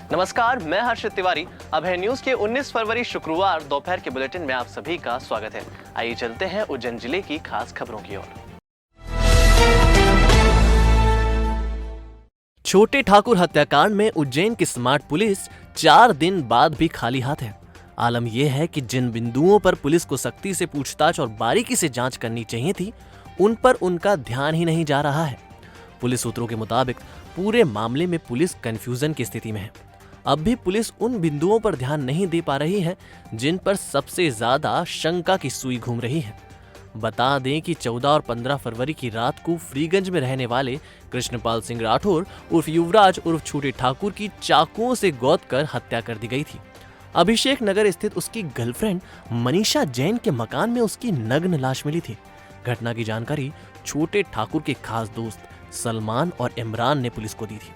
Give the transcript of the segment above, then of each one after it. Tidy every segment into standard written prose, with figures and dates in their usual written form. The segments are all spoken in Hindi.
नमस्कार, मैं हर्षित तिवारी। अब है न्यूज के 19 फरवरी शुक्रवार दोपहर के बुलेटिन में आप सभी का स्वागत है। आइए चलते हैं उज्जैन जिले की खास खबरों की ओर। छोटे ठाकुर हत्याकांड में उज्जैन की स्मार्ट पुलिस 4 दिन बाद भी खाली हाथ है। आलम यह है कि जिन बिंदुओं पर पुलिस को सख्ती से पूछताछ और बारीकी से जांच करनी चाहिए थी, उन पर उनका ध्यान ही नहीं जा रहा है। पुलिस सूत्रों के मुताबिक पूरे मामले में पुलिस कंफ्यूजन की स्थिति में है। अब भी पुलिस उन बिंदुओं पर ध्यान नहीं दे पा रही है जिन पर सबसे ज्यादा शंका की सुई घूम रही है। बता दें कि 14 और 15 फरवरी की रात को फ्रीगंज में रहने वाले कृष्णपाल सिंह राठौर उर्फ युवराज उर्फ छोटे ठाकुर की चाकुओं से गोद कर हत्या कर दी गई थी। अभिषेक नगर स्थित उसकी गर्लफ्रेंड मनीषा जैन के मकान में उसकी नग्न लाश मिली थी। घटना की जानकारी छोटे ठाकुर के खास दोस्त सलमान और इमरान ने पुलिस को दी थी।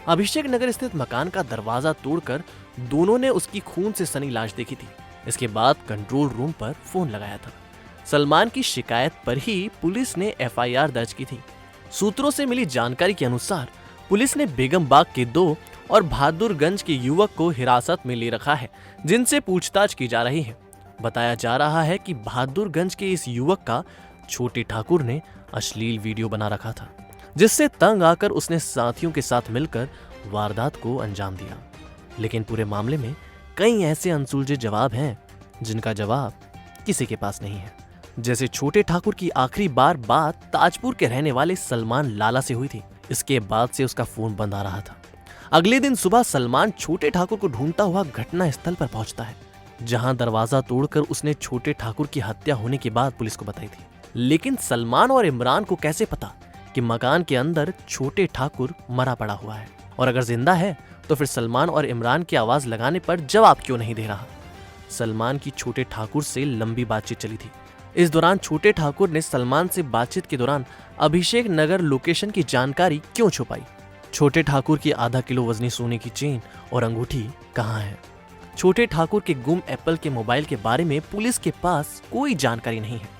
अभिषेक नगर स्थित मकान का दरवाजा तोड़कर दोनों ने उसकी खून से सनी लाश देखी थी। इसके बाद कंट्रोल रूम पर फोन लगाया था। सलमान की शिकायत पर ही पुलिस ने एफआईआर दर्ज की थी। सूत्रों से मिली जानकारी के अनुसार पुलिस ने बेगम बाग के 2 और बहादुरगंज के युवक को हिरासत में ले रखा है, जिनसे पूछताछ की जा रही है। बताया जा रहा है कि बहादुरगंज के इस युवक का छोटे ठाकुर ने अश्लील वीडियो बना रखा था, जिससे तंग आकर उसने साथियों के साथ मिलकर वारदात को अंजाम दिया। लेकिन पूरे मामले में कई ऐसे अनसुलझे जवाब हैं जिनका जवाब किसी के पास नहीं है। जैसे छोटे ठाकुर की आखिरी बार बात ताजपुर के रहने वाले सलमान लाला से हुई थी। इसके बाद से उसका फोन बंद आ रहा था। अगले दिन सुबह सलमान छोटे ठाकुर को ढूंढता हुआ घटना स्थल पर पहुंचता है, जहां दरवाजा तोड़कर उसने छोटे ठाकुर की हत्या होने के बाद पुलिस को बताई थी। लेकिन सलमान और इमरान को कैसे पता कि मकान के अंदर छोटे ठाकुर मरा पड़ा हुआ है? और अगर जिंदा है तो फिर सलमान और इमरान की आवाज लगाने पर जवाब क्यों नहीं दे रहा? सलमान की छोटे ठाकुर से लंबी बातचीत चली थी। इस दौरान छोटे ठाकुर ने सलमान से बातचीत के दौरान अभिषेक नगर लोकेशन की जानकारी क्यों छुपाई? छोटे ठाकुर की आधा किलो वजनी सोने की चेन और अंगूठी कहाँ है? छोटे ठाकुर के गुम एप्पल के मोबाइल के बारे में पुलिस के पास कोई जानकारी नहीं है।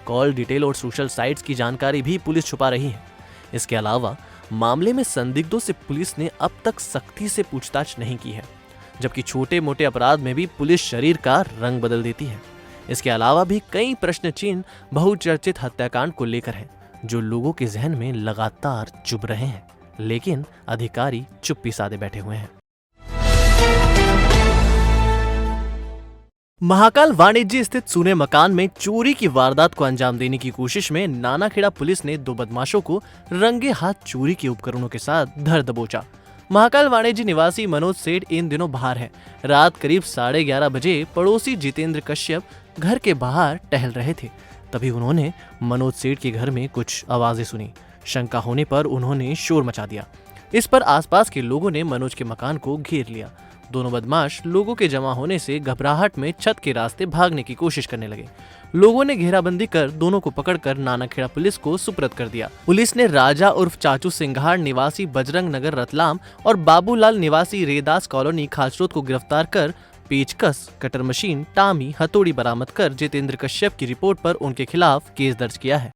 कॉल डिटेल और सोशल साइट्स की जानकारी भी पुलिस छुपा रही है। इसके अलावा मामले में संदिग्धों से पुलिस ने अब तक सख्ती से पूछताछ नहीं की है, जबकि छोटे मोटे अपराध में भी पुलिस शरीर का रंग बदल देती है। इसके अलावा भी कई प्रश्न चिन्ह बहुचर्चित हत्याकांड को लेकर हैं, जो लोगों के जहन में लगातार चुभ रहे हैं, लेकिन अधिकारी चुप्पी साधे बैठे हुए हैं। महाकाल वाणिज्य स्थित सूने मकान में चोरी की वारदात को अंजाम देने की कोशिश में नानाखेड़ा पुलिस ने 2 बदमाशों को रंगे हाथ चोरी के उपकरणों के साथ धर दबोचा। महाकाल वाणिज्य निवासी मनोज सेठ इन दिनों बाहर है। रात करीब 11:30 बजे पड़ोसी जितेंद्र कश्यप घर के बाहर टहल रहे थे। तभी उन्होंने मनोज सेठ के घर में कुछ आवाजें सुनी। शंका होने पर उन्होंने शोर मचा दिया। इस पर आसपास के लोगों ने मनोज के मकान को घेर लिया। दोनों बदमाश लोगों के जमा होने से घबराहट में छत के रास्ते भागने की कोशिश करने लगे। लोगों ने घेराबंदी कर दोनों को पकड़कर नानाखेड़ा पुलिस को सुपुर्द कर दिया। पुलिस ने राजा उर्फ चाचू सिंघाड़ निवासी बजरंग नगर रतलाम और बाबूलाल निवासी रेदास कॉलोनी खाचरोद को गिरफ्तार कर पेचकस, कटर मशीन, टामी, हथौड़ी बरामद कर जितेंद्र कश्यप की रिपोर्ट पर उनके खिलाफ केस दर्ज किया है।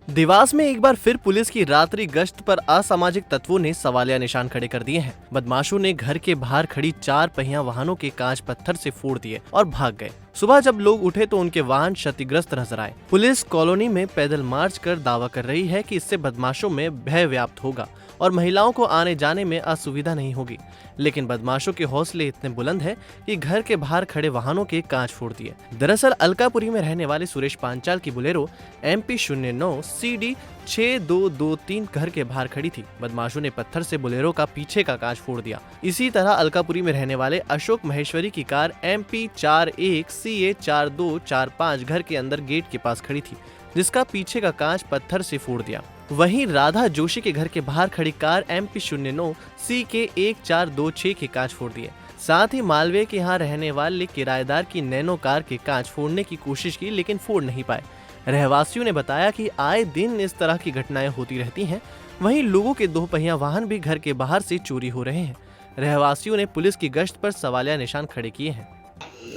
देवास में एक बार फिर पुलिस की रात्रि गश्त पर असामाजिक तत्वों ने सवालिया निशान खड़े कर दिए हैं। बदमाशों ने घर के बाहर खड़ी 4 पहिया वाहनों के कांच पत्थर से फोड़ दिए और भाग गए। सुबह जब लोग उठे तो उनके वाहन क्षतिग्रस्त नजर आए। पुलिस कॉलोनी में पैदल मार्च कर दावा कर रही है कि इससे बदमाशों में भय व्याप्त होगा और महिलाओं को आने जाने में असुविधा नहीं होगी। लेकिन बदमाशों के हौसले इतने बुलंद है कि घर के बाहर खड़े वाहनों के कांच फोड़ दिए। दरअसल अलकापुरी में रहने वाले सुरेश पांचाल की बुलेरो MP 09 CD 6223 घर के बाहर खड़ी थी। बदमाशों ने पत्थर से बुलेरो का पीछे का कांच फोड़ दिया। इसी तरह अलकापुरी में रहने वाले अशोक महेश्वरी की कार MP 41 CA 4245 घर के अंदर गेट के पास खड़ी थी, जिसका पीछे का कांच पत्थर से फोड़ दिया। वहीं राधा जोशी के घर के बाहर खड़ी कार MP 09 CK 1426 के कांच फोड़ दिए। साथ ही मालवीय के यहाँ रहने वाले किराएदार की नैनो कार के कांच फोड़ने की कोशिश की, लेकिन फोड़ नहीं पाए। रहवासियों ने बताया कि आए दिन इस तरह की घटनाएं होती रहती हैं। वहीं लोगों के 2 पहिया वाहन भी घर के बाहर से चोरी हो रहे हैं। रहवासियों ने पुलिस की गश्त पर सवालिया निशान खड़े किए हैं।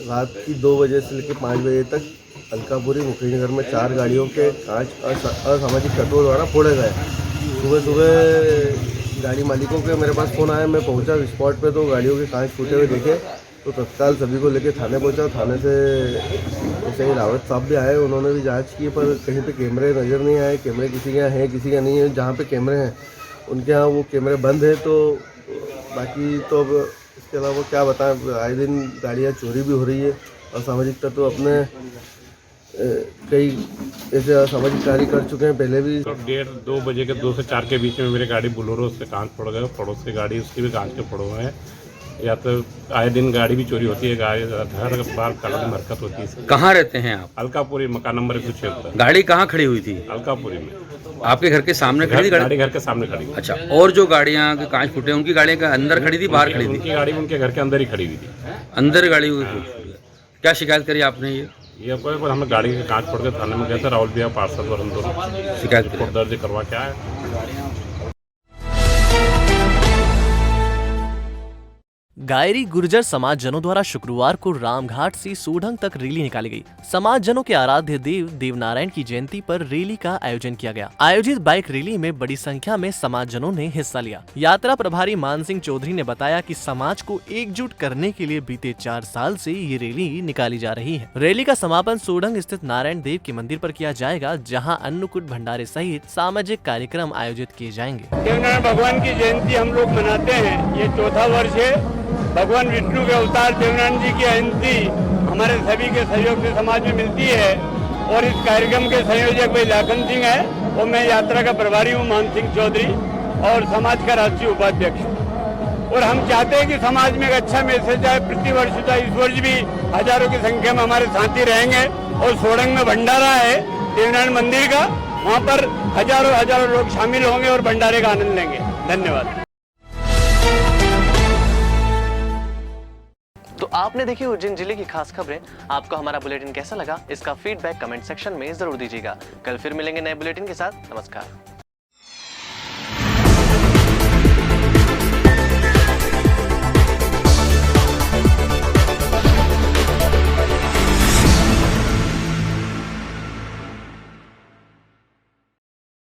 रात की 2 बजे से लेकर 5 बजे तक अलकापुरी मुकेश नगर में 4 गाड़ियों के कांच असामाजिक तत्वों द्वारा फोड़े गए। सुबह सुबह गाड़ी मालिकों के मेरे पास फ़ोन आया, मैं पहुंचा स्पॉट पे तो गाड़ियों के कांच फूटे हुए देखे, तो तत्काल सभी को लेके थाने पहुंचा। थाने से ऐसे ही रावत साहब भी आए, उन्होंने भी जांच की, पर कहीं पे कैमरे नज़र नहीं आए। कैमरे किसी के यहाँ हैं, किसी का नहीं है। जहाँ पे कैमरे हैं उनके यहाँ वो कैमरे बंद है। तो बाकी तो अब इसके अलावा क्या बताएं, आए दिन गाड़ियाँ चोरी भी हो रही है और सामाजिक तत्व अपने कई ऐसे असामाजिक कार्य कर चुके हैं पहले भी। तो 1:30-2 बजे के 2 से 4 के बीच में मेरी गाड़ी बोलेरो से कांच फोड़ गए, पड़ोस की गाड़ी उसकी भी कांच के फोड़े हुए हैं। या तो आए दिन गाड़ी भी चोरी होती है, गाड़ी घर बार कलर में हरकत होती है। कहाँ रहते हैं आप? अलकापुरी, मकान नंबर 106। गाड़ी कहाँ खड़ी हुई थी? अलकापुरी में। आपके घर के सामने खड़ी थी गाड़ी घर के सामने खड़ी थी। अच्छा, और जो गाड़ियाँ के कांच फूटे उनकी गाड़ियाँ का अंदर खड़ी थी, बाहर खड़ी थी? उनकी गाड़ी उनके घर के अंदर ही खड़ी हुई थी। अंदर गाड़ी हुई थी। क्या शिकायत करी आपने? ये कोई हमने गाड़ी के कांच फोड़ के थाने में गए थे, राहुल भैया पार्षद और हम दोनों शिकायत रिपोर्ट दर्ज करवा के आए। गायरी गुर्जर समाजजनों द्वारा शुक्रवार को रामघाट से सोढंग तक रैली निकाली गई। समाजजनों के आराध्य देव देवनारायण की जयंती पर रैली का आयोजन किया गया। आयोजित बाइक रैली में बड़ी संख्या में समाजजनों ने हिस्सा लिया। यात्रा प्रभारी मान सिंह चौधरी ने बताया कि समाज को एकजुट करने के लिए बीते 4 साल से ये रैली निकाली जा रही है। रैली का समापन सोढंग स्थित नारायण देव के मंदिर पर किया जाएगा, जहाँ अन्नकूट भंडारे सहित सामाजिक कार्यक्रम आयोजित किए जाएंगे। देवनारायण भगवान की जयंती हम लोग मनाते हैं, ये 4था वर्ष है। भगवान विष्णु के अवतार देवनारायण जी की जयंती हमारे सभी के सहयोग से समाज में मिलती है और इस कार्यक्रम के संयोजक भाई लाखन सिंह है और मैं यात्रा का प्रभारी हूँ मान सिंह चौधरी और समाज का राष्ट्रीय उपाध्यक्ष। और हम चाहते हैं कि समाज में एक अच्छा मैसेज आए। प्रतिवर्ष होता है, इस वर्ष भी हजारों की संख्या में हमारे साथी रहेंगे और सोढंग में भंडारा है देवनारायण मंदिर का, वहाँ पर हजारों लोग शामिल होंगे और भंडारे का आनंद लेंगे। धन्यवाद। तो आपने देखी उज्जैन जिले की खास खबरें। आपको हमारा बुलेटिन कैसा लगा, इसका फीडबैक कमेंट सेक्शन में जरूर दीजिएगा। कल फिर मिलेंगे नए बुलेटिन के साथ। नमस्कार।